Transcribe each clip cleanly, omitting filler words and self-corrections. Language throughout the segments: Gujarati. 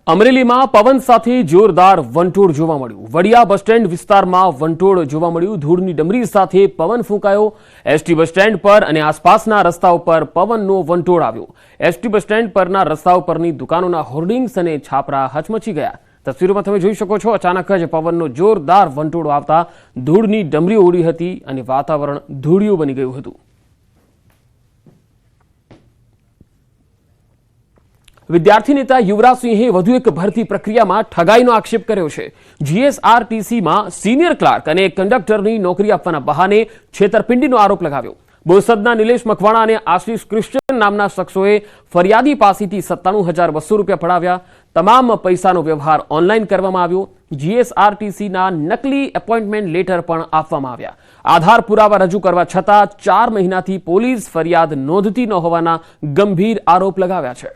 અમરેલીમાં પવન સાથે જોરદાર વંટોળ જોવા મળ્યું। વડિયા બસ સ્ટેન્ડ વિસ્તારમાં વંટોળ જોવા મળ્યું। ધૂળની ડમરી સાથે પવન ફૂંકાયો। એસટી બસ સ્ટેન્ડ પર અને આસપાસના રસ્તાઓ પર પવનનો વંટોળ આવ્યો। એસટી બસ સ્ટેન્ડ પરના રસ્તાઓ પરની દુકાનોના હોર્ડિંગ્સ અને છાપરા હચમચી ગયા। તસવીરોમાં તમે જોઈ શકો છો, અચાનક જ પવનનો જોરદાર વંટોળ આવતા ધૂળની ડમરીઓ ઉડી હતી અને વાતાવરણ ધૂળિયું બની ગયું હતું। विद्यार्थी नेता युवराज सिंहे વધુ એક ભરતી પ્રક્રિયામાં ઠગાઈનો આક્ષેપ કર્યો છે। જીએસઆરટીસીમાં સિનિયર ક્લાર્ક અને કંડક્ટરની નોકરી આપવાના બહાને છેતરપિંડીનો આરોપ લગાવ્યો। બોરસદના નિલેશ મકવાણા અને આશીષ ક્રિશ્ચન નામના શખ્સોએ ફરિયાદી પાસેથી 97,200 રૂપિયા પડાવ્યા। તમામ પૈસાનો વ્યવહાર ઓનલાઈન કરવામાં આવ્યો। જીએસઆરટીસીના નકલી એપોઇન્ટમેન્ટ લેટર પણ આપવામાં આવ્યા। આધાર પુરાવા રજૂ કરવા છતાં 4 મહિનાથી પોલીસ ફરિયાદ નોંધતી ન હોવાના ગંભીર આરોપ લગાવ્યા છે।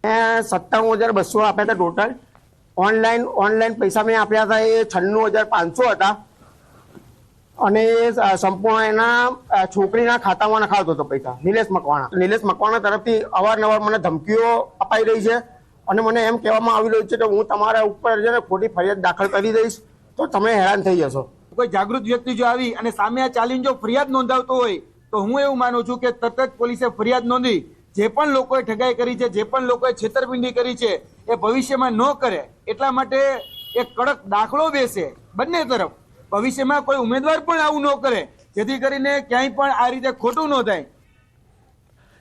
97,200 આપ્યા હતા ટોટલ। ઓનલાઈન પૈસા મેં આપ્યા હતા એ 96,500 હતા અને સંપૂર્ણ એના છોકરીના ખાતામાં નખાવતો હતો પૈસા। નિલેશ મકવાણા તરફથી અવારનવાર મને ધમકીઓ અપાઈ રહી છે અને મને એમ કહેવામાં આવી રહ્યું છે કે હું તમારા ઉપર છે ને ખોટી ફરિયાદ દાખલ કરી દઈશ તો તમે હેરાન થઈ જશો। કોઈ જાગૃત વ્યક્તિ જો આવી અને સામે આ ચાલીને જો ફરિયાદ નોંધાવતો હોય તો હું એવું માનું છું કે તરત જ પોલીસે ફરિયાદ નોંધી જે પણ લોકોએ ઠગાઈ કરી છે, જે પણ લોકોએ છેતરપિંડી કરી છે એ ભવિષ્યમાં ન કરે એટલા માટે એક કડક દાખલો બેસે બંને તરફ। ભવિષ્યમાં કોઈ ઉમેદવાર પણ આવું ન કરે જેથી કરીને ક્યાંય પણ આ રીતે ખોટું ન થાય।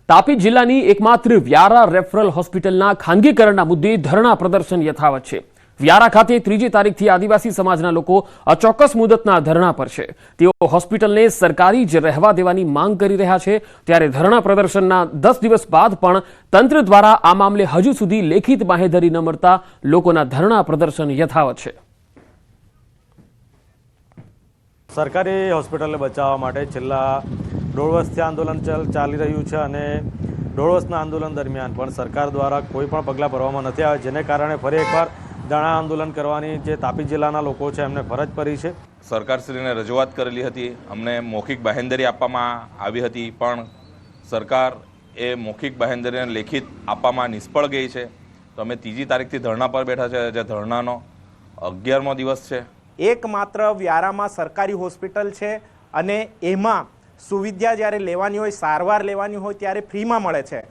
તાપી જિલ્લાની એકમાત્ર વ્યારા રેફરલ હોસ્પિટલના ખાનગીકરણના મુદ્દે ધરણા પ્રદર્શન યથાવત છે। વ્યારા ખાતે 3જી તારીખથી આદિવાસી સમાજના લોકો અચોક્કસ મુદતના ધરણા પર છે। તેઓ હોસ્પિટલને સરકારી જ રહેવા દેવાની માંગ કરી રહ્યા છે। ત્યારે ધરણા પ્રદર્શનના 10 દિવસ બાદ પણ તંત્ર દ્વારા આ મામલે હજુ સુધી લેખિત બાહેધરી ન મળતા લોકોના ધરણા પ્રદર્શન યથાવત છે। સરકારી હોસ્પિટલને બચાવવા માટે છેલ્લા 1.5 વર્ષથી આંદોલન ચાલી રહ્યું છે અને 1.5 વર્ષના આંદોલન દરમિયાન પણ સરકાર દ્વારા કોઈ પણ પગલાં ભરવામાં નથી આવ્યા, જેને કારણે ફરી એકવાર ધરણા આંદોલન કરવાની જે તાપી જિલ્લાના લોકો છે એમને ફરજ પડી છે। સરકારશ્રીને રજૂઆત કરેલી હતી, અમને મૌખિક બાહેંધરી આપવામાં આવી હતી, પણ સરકાર એ મૌખિક બાહેંધરીને લેખિત આપવામાં નિષ્ફળ ગઈ છે। તો અમે 3જી તારીખથી ધરણા પર બેઠા છે, જે ધરણાનો 11મો દિવસ છે। એકમાત્ર વ્યારામાં સરકારી હોસ્પિટલ છે અને એમાં સુવિધા જ્યારે લેવાની હોય, સારવાર લેવાની હોય ત્યારે ફ્રીમાં મળે છે।